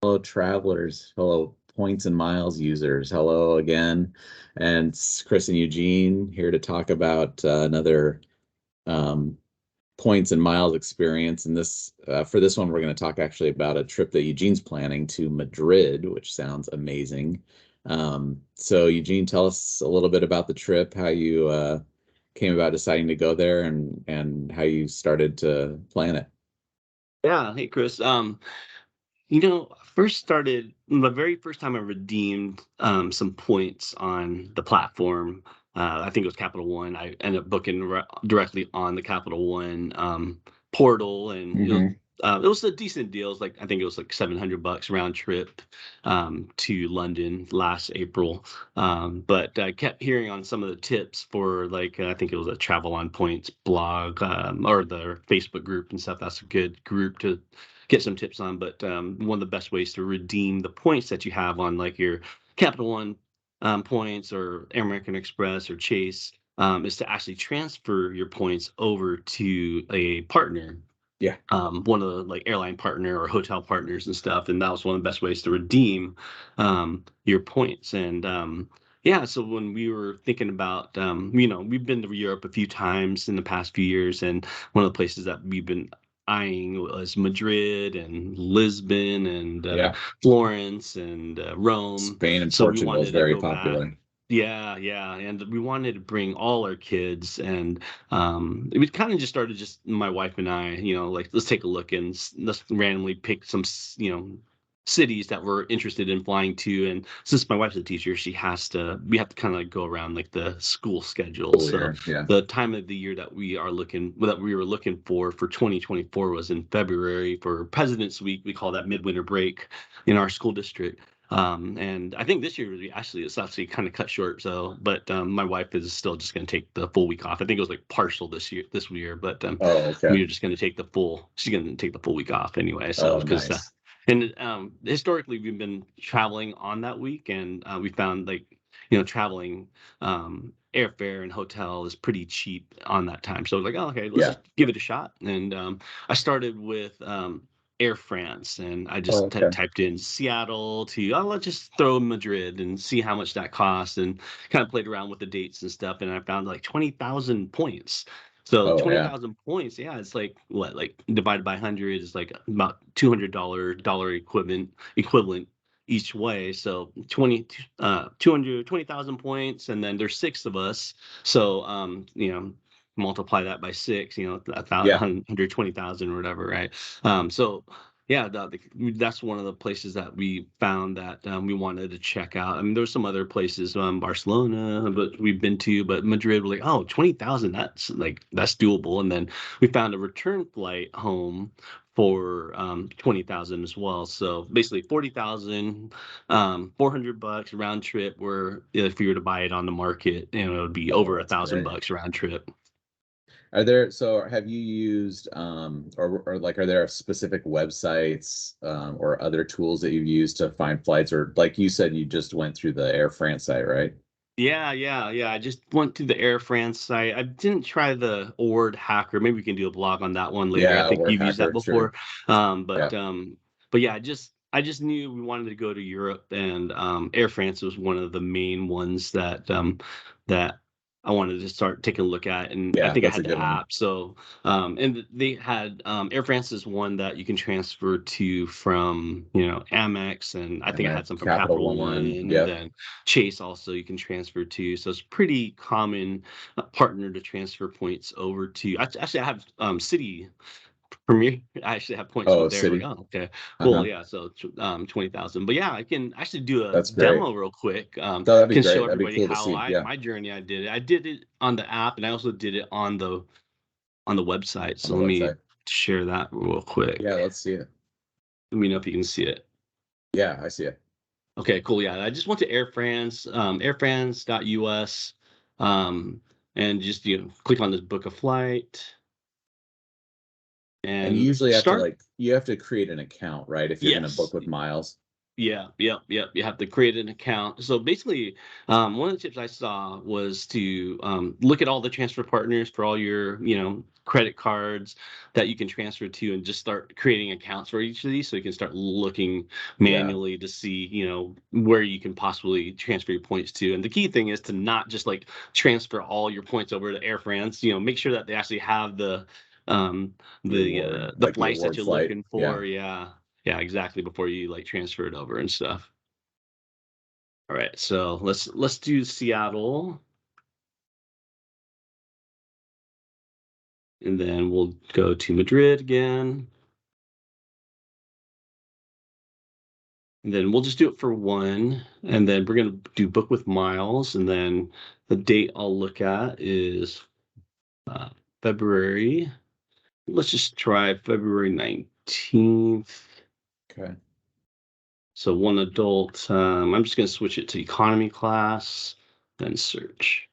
Hello, travelers. Hello, points and miles users. Hello again. And it's Chris and Eugene here to talk about another um, points and miles experience. And for this one, we're going to talk actually about a trip that Eugene's planning to Madrid, which sounds amazing. So, Eugene, tell us a little bit about the trip, how you came about deciding to go there, and how you started to plan it. Yeah, hey Chris. First started the very first time I redeemed some points on the platform. I think it was Capital One. I ended up booking directly on the Capital One portal, and Hmm. it was a decent deal. It was like I think it was like $700 round trip to London last April. But I kept hearing on some of the tips for like I think it was a Travel on Points blog or the Facebook group and stuff. That's a good group to get some tips on. But one of the best ways to redeem the points that you have on like your Capital One points or American Express or Chase is to actually transfer your points over to a partner, Yeah. one of the like airline partner or hotel partners and stuff. And that was one of the best ways to redeem your points. And yeah, so when we were thinking about, we've been to Europe a few times in the past few years, and one of the places that we've been eyeing was Madrid and Lisbon and Yeah. Florence and Rome. Spain and So we Portugal is wanted to very go back. popular. Yeah, yeah, and we wanted to bring all our kids, and we kind of just started, just my wife and I, like let's take a look and let's randomly pick some, cities that we're interested in flying to. And since my wife's a teacher, we have to kind of like go around like the school schedule. Cool So year. Yeah. the time of the year that we were looking for 2024 was in February for President's Week. We call that midwinter break in our school district. And I think this year it's actually kind of cut short. So, but my wife is still just going to take the full week off. I think it was like partial this year, but Oh, okay. we are just going to take the full. She's going to take the full week off anyway. So, Oh, because nice. and historically we've been traveling on that week, and we found like traveling airfare and hotel is pretty cheap on that time. So like, oh, okay, let's Yeah. just give it a shot. And I started with Air France, and I Oh, just okay. typed in Seattle to, oh, let's just throw Madrid and see how much that costs, and kind of played around with the dates and stuff. And I found like 20,000 points. So Oh, yeah. 20,000 points, yeah, it's like what, like divided by 100 is like about $200 equivalent each way. So 220,000 points, and then there's six of us. So multiply that by six, a thousand, Yeah. 120,000 or whatever, right? So yeah, that's one of the places that we found that we wanted to check out. I mean, there's some other places, Barcelona, but we've been to, but Madrid, we're like, oh, 20,000, that's doable. And then we found a return flight home for 20,000 as well. So basically 40,000, $400 round trip. Where if you were to buy it on the market, it would be Oh, over a that's thousand great. bucks round trip. So have you used, or like, are there specific websites, or other tools that you've used to find flights? Or like you said, you just went through the Air France site, right? Yeah, yeah, yeah. I just went to the Air France site. I didn't try the Ord Hacker. Maybe we can do a blog on that one later. I Yeah, think word you've used that hacker, sure. before. Um, Yeah. but um, but yeah, I just knew we wanted to go to Europe, and Air France was one of the main ones that I wanted to start taking a look at. And I Yeah, think I that's a had the good one. app. So and they had Air France is one that you can transfer to from Amex, and I And think I that had some from Capital Capital One, One. and Yep. then Chase also you can transfer to. So it's pretty common partner to transfer points over to. Actually, I have City Premier. I actually have points Oh, with there. Like, City. oh, okay, cool, Uh-huh. yeah. So 20,000. But yeah, I can actually do a That's great. demo real quick. So that'd be Can show great. That'd be everybody cool to how see. I Yeah. my journey. I did it. I did it on the app, and I also did it on the website. On So the let me website. share that real Yeah, quick. let's see it. Let me know if you can see it. Yeah, I see it. Okay, cool. Yeah, I just went to Air France, airfrance.us, um, and just click on this book a flight And you and usually have to start. like you have to create an account, right? If you're gonna book Yes, with Miles. Yeah, yep, yep. You have to create an account. So basically, one of the tips I saw was to look at all the transfer partners for all your, credit cards that you can transfer to, and just start creating accounts for each of these, so you can start looking Yeah. manually to see, where you can possibly transfer your points to. And the key thing is to not just like transfer all your points over to Air France. Make sure that they actually have um, the Like the flights that award you're flight. looking Yeah. for. Yeah. Yeah, exactly. Before you like transfer it over and stuff. All right, so let's do Seattle, and then we'll go to Madrid again, and then we'll just do it for one, and then we're gonna do book with miles, and then the date I'll look at is uh, February. Let's just try February 19th. Okay. So one adult. I'm just gonna switch it to economy class, then search.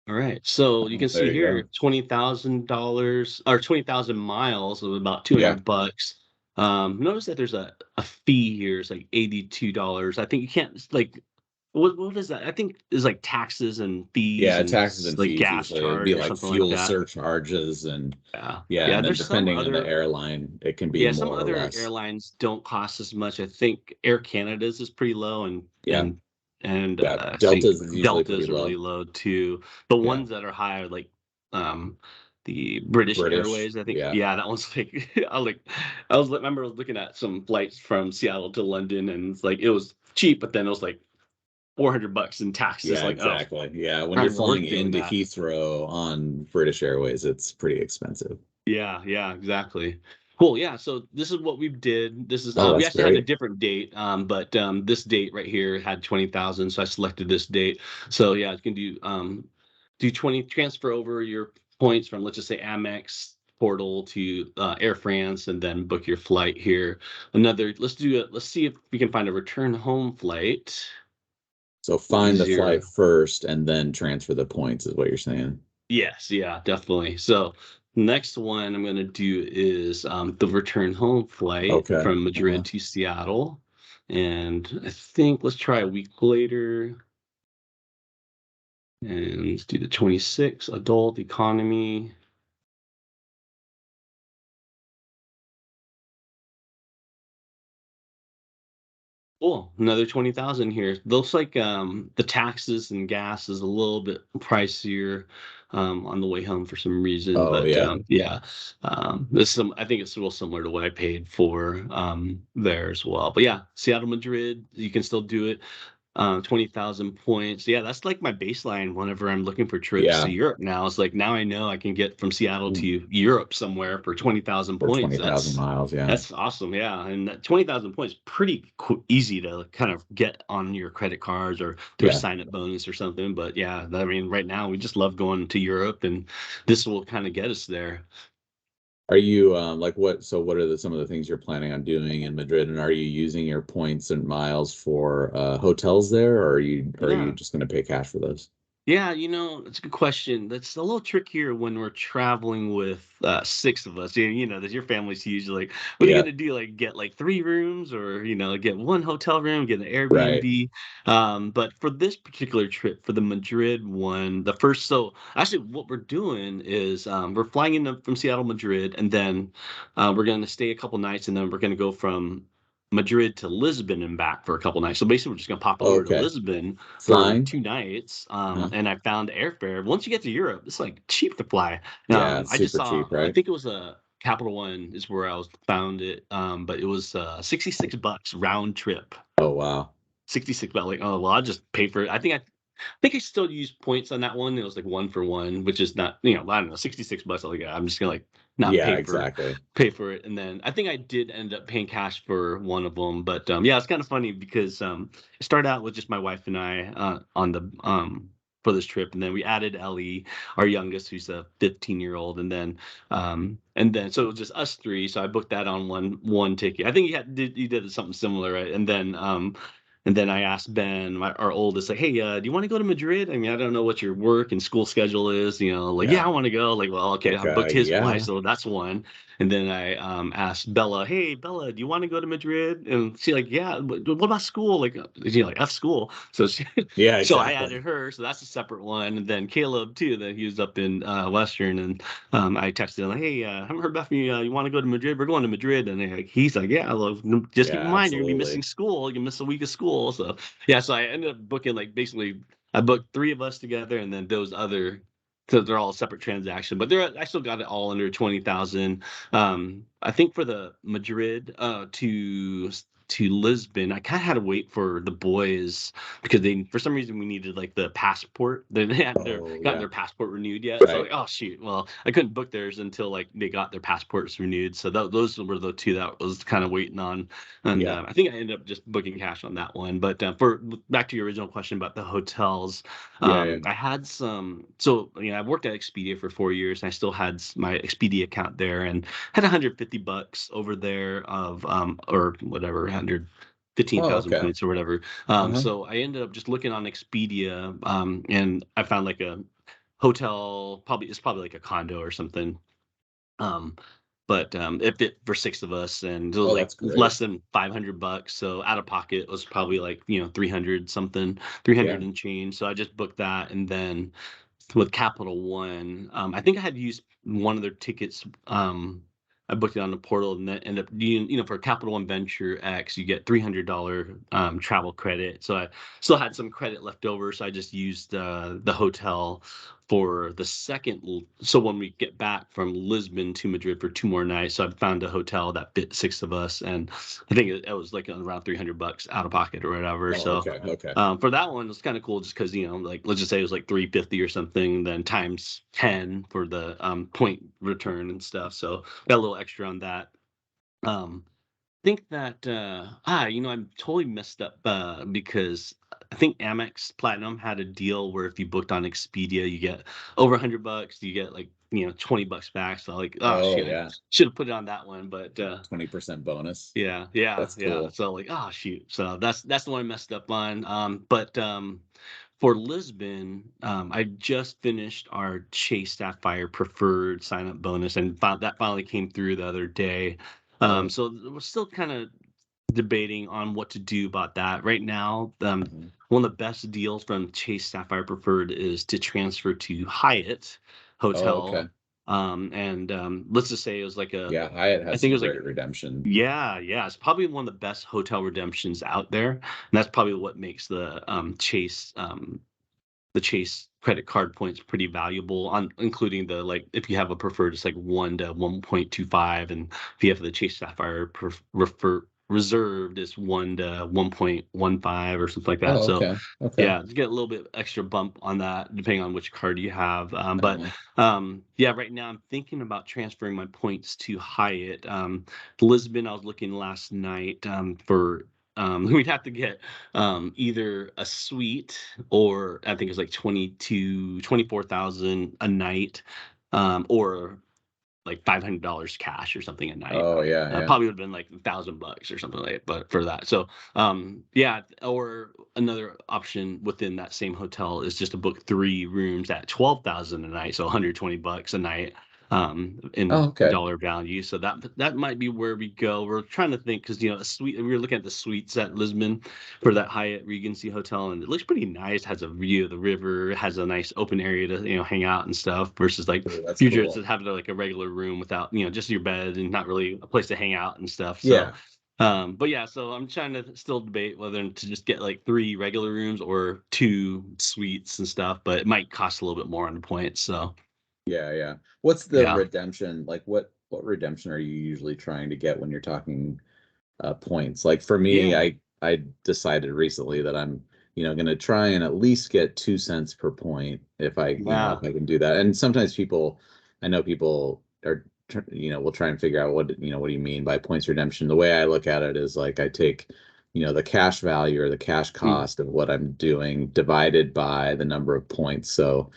All right. So you Oh, can see there you here go. $20,000 or 20,000 miles of about Yeah. 200 bucks. Notice that there's a fee here. It's like $82. I think you can't it's like what is that? I think it's like taxes and fees Yeah, and taxes and like fees gas usually it'd be charge or like something like fuel that. surcharges and Yeah. yeah, Yeah. and then There's some depending on the other airline, it can be yeah, some more or other less. airlines don't cost as much. I think Air Canada's is pretty low, and Yeah. Yeah. I think Deltas is usually pretty Delta's are really low. low too. The Yeah. ones that are high are like um the British British. Airways. I think Yeah. yeah, that one's like I was looking at some flights from Seattle to London, and it's like it was cheap, but then it was like 400 bucks in taxes. Yeah, Like, oh, exactly. Yeah. When not you're even worth flying doing into that. Heathrow on British Airways, it's pretty expensive. Yeah, yeah, exactly. Cool. Yeah. So this is what we did. This is Oh, we that's actually had a great. different date, but this date right here had 20,000, so I selected this date. So yeah, you can do 20 transfer over your points from, let's just say, Amex portal to Air France, and then book your flight here. Let's do it. Let's see if we can find a return home flight. So A little find the flight easier. first and then transfer the points is what you're saying. Yes, yeah, definitely. So next one I'm going to do is the return home flight Okay. from Uh-huh. Madrid to Seattle. And I think let's try a week later, and let's do the 26 adult economy. Cool. Another 20,000 here. Looks like the taxes and gas is a little bit pricier on the way home for some reason, Oh but yeah. yeah, this some I think it's real similar to what I paid for there as well. But yeah, Seattle, Madrid, you can still do it. 20,000 points. Yeah, that's like my baseline whenever I'm looking for trips to Yeah. Europe now. It's like now I know I can get from Seattle Mm. to Europe somewhere for 20,000 For points. 20,000 miles, yeah. That's awesome. Yeah. And that 20,000 points pretty easy to kind of get on your credit cards or through a Yeah. sign up bonus or something. But yeah, I mean, right now we just love going to Europe, and this will kind of get us there. Are you like what are some of the things you're planning on doing in Madrid, and are you using your points and miles for hotels there, or are you Yeah. just going to pay cash for those? Yeah, it's a good question. That's a little trickier when we're traveling with six of us. That your family's usually like, what are you Yeah. gonna do? Like get like three rooms, or get one hotel room, get an Right. Airbnb. But for this particular trip, for the Madrid one, so actually what we're doing is we're flying in from Seattle, Madrid, and then we're gonna stay a couple nights, and then we're gonna go from Madrid to Lisbon and back for a couple nights. So basically, we're just gonna pop over to Okay. Lisbon for Flying? 2 nights. Huh? And I found airfare. Once you get to Europe, it's like cheap to fly. Yeah, it's I just super saw, cheap, I right? think it was a Capital One is where I was found it. But it was $66 round trip. Oh wow. 66 bucks. Like, oh well, I'll just pay for it. I think I still use points on that one. It was like one for one, which is not, I don't know, 66 bucks. I was like, I'm just gonna like not Yeah, exactly. pay for it. And then I think I did end up paying cash for one of them. But yeah, it's kind of funny because it started out with just my wife and I on the for this trip, and then we added Ellie, our youngest, who's a 15-year-old, and then so it was just us three. So I booked that on one ticket. I think you did something similar, right? And then And then I asked Ben, our oldest, like, hey, do you want to go to Madrid? I mean, I don't know what your work and school schedule is. Like, yeah, Yeah. I want to go. Like, well, okay, Like, I booked his flight, yeah. so that's one. And then I asked Bella, hey, Bella, do you want to go to Madrid? And she's like, yeah, what about school? Like, like, F school. So Yeah, so I added exactly. her, so that's a separate one. And then Caleb too, that he was up in Western, and I texted him like, "Hey, haven't heard back from you. You want to go to Madrid? We're going to Madrid." And he's like, "Yeah, well, just keep in Yeah, mind you're gonna be missing absolutely. school. You miss a week of school." So yeah, so I ended up booking like basically I booked three of us together, and then those other. So they're all a separate transaction, but I still got it all under 20,000. I think for the Madrid to Lisbon, I kind of had to wait for the boys because they for some reason we needed like the passport. They hadn't Oh, gotten yeah. their passport renewed yet. So Right. like, oh shoot, well I couldn't book theirs until like they got their passports renewed. So those were the two that was kind of waiting on, and Yeah. I think I ended up just booking cash on that one. But for back to your original question about the hotels, Yeah, yeah. I had some. So I've worked at Expedia for 4 years, and I still had my Expedia account there, and had $150 over there of or whatever 100 Oh, 15,000 okay. points or whatever. Uh-huh. So I ended up just looking on Expedia, and I found like a hotel. Probably it's probably like a condo or something. Um, but it fit for six of us, and it was Oh, like that's great. less than $500. So out of pocket was probably like 300 something, 300 Yeah. and change. So I just booked that, and then with Capital One. I think I had used one of their tickets. I booked it on the portal and then ended up for Capital One Venture X, you get $300 travel credit. So I still had some credit left over. So I just used the hotel for the second. So when we get back from Lisbon to Madrid for 2 more nights, so I found a hotel that fit six of us. And I think it was like around $300 out of pocket or whatever. Oh, So okay. Okay. for that one, it's kind of cool just because like let's just say it was like 350 or something, then times 10 for the point return and stuff. So got a little extra on that. Um, think that I'm totally messed up because I think Amex Platinum had a deal where if you booked on Expedia, you get over $100, you get like $20 back. So like, oh Oh, shit, I yeah. should have put it on that one, but 20% bonus. yeah, yeah, That's yeah. cool. So like, oh shoot. So that's the one I messed up on. But for Lisbon, I just finished our Chase Sapphire preferred sign up bonus, and that finally came through the other day. Oh. So we're still kind of debating on what to do about that right now. Mhm. One of the best deals from Chase Sapphire Preferred is to transfer to Hyatt Oh, Hotel. okay. And let's just say it was like Yeah, Hyatt I has think it some was like great redemption. yeah, yeah. It's probably one of the best hotel redemptions out there. And that's probably what makes the Chase credit card points pretty valuable on including the like if you have a preferred it's like 1 to 1.25 and if you have the Chase Sapphire reserved it's 1 to 1.15 or something like that. Oh, So okay. Okay. yeah, to get a little bit extra bump on that depending on which card you have. But Uh-huh. yeah, right now I'm thinking about transferring my points to Hyatt. Lisbon, I was looking last night for we'd have to get either a suite or I think it's like 24,000 a night, or like $500 cash or something a night. Oh, yeah, yeah. Probably would have been like $1,000 or something like that, but for that. So yeah, or another option within that same hotel is just to book three rooms at 12,000 a night, so $120 a night in Oh, okay. dollar value. So that might be where we go. We're trying to think because a suite. We were looking at the suites at Lisbon for that Hyatt Regency hotel, and it looks pretty nice. Has a view of the river, has a nice open area to hang out and stuff. Versus like Ooh, that's future, it's cool. just having like a regular room without just your bed and not really a place to hang out and stuff. So Yeah. but yeah, so I'm trying to still debate whether to just get like three regular rooms or two suites and stuff, but it might cost a little bit more on the points. So Yeah, yeah. What's the yeah. redemption? Like what redemption are you usually trying to get when you're talking points? Like for me, Yeah. I decided recently that I'm, gonna try and at least get 2 cents per point if Yeah. if I can do that. And sometimes I know people are, will try and figure out what do you mean by points redemption? The way I look at it is like I take, the cash value or the cash Mm. cost of what I'm doing divided by the number of points. So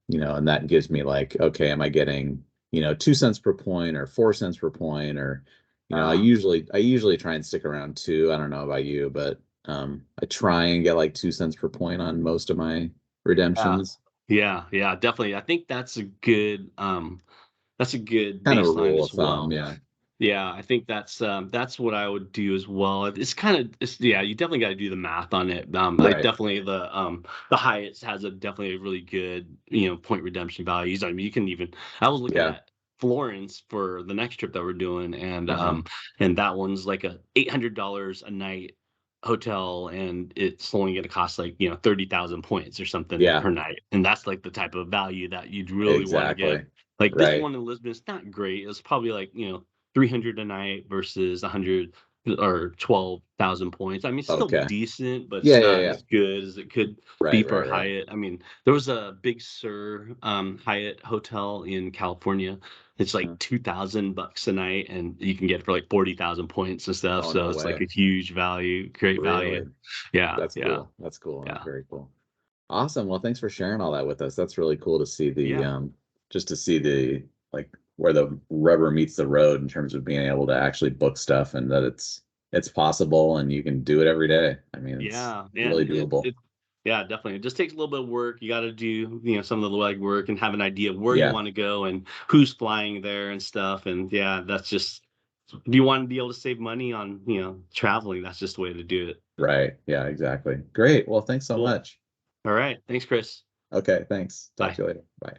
and that gives me like, okay, am I getting, 2 cents per point or 4 cents per point or, Uh, I usually try and stick around two. I don't know about you, but I try and get like 2 cents per point on most of my Yeah. redemptions. Yeah, definitely. I think that's a good Kind of a baseline rule as of thumb, well. yeah. Yeah, I think that's what I would do as well. It's kind of it's yeah, you definitely got to do the math on it. I Right. definitely the Hyatt has a definitely a really good, point redemption values. I mean, you can even I was looking Yeah. at Florence for the next trip that we're doing, Uh-huh. and that one's like a $800 a night hotel, and it's only going to cost like 30,000 points or something Yeah, per night, and that's like the type of value that you'd really want to get. exactly. Like this Right. one in Lisbon, it's not great. It's probably like 300 a night versus 100 or 12,000 points. I mean, it's still Okay. decent, but Yeah, it's yeah, not yeah. as good as it could be Right, for right, right. Hyatt. I mean, there was a Big Sur Hyatt hotel in California. It's like Uh, $2,000 a night, and you can get it for like 40,000 points and stuff. oh, So no it's like way. a huge value, great value. Really? Yeah, That's yeah, cool. That's cool. That's yeah, very cool. Awesome. Well, thanks for sharing all that with us. That's really cool to see the yeah. just to see the like where the rubber meets the road in terms of being able to actually book stuff and that it's possible and you can do it every day. I mean, it's Yeah, really and doable. yeah, definitely. It just takes a little bit of work. You got to do, some of the leg work and have an idea of where you Yeah, want to go and who's flying there and stuff. And yeah, that's just, if you want to be able to save money on, traveling, that's just the way to do it. right. Yeah, exactly. Great. Well, thanks so Cool. much. All right. Thanks, Chris. Okay, thanks. Talk Bye. to you later. Bye.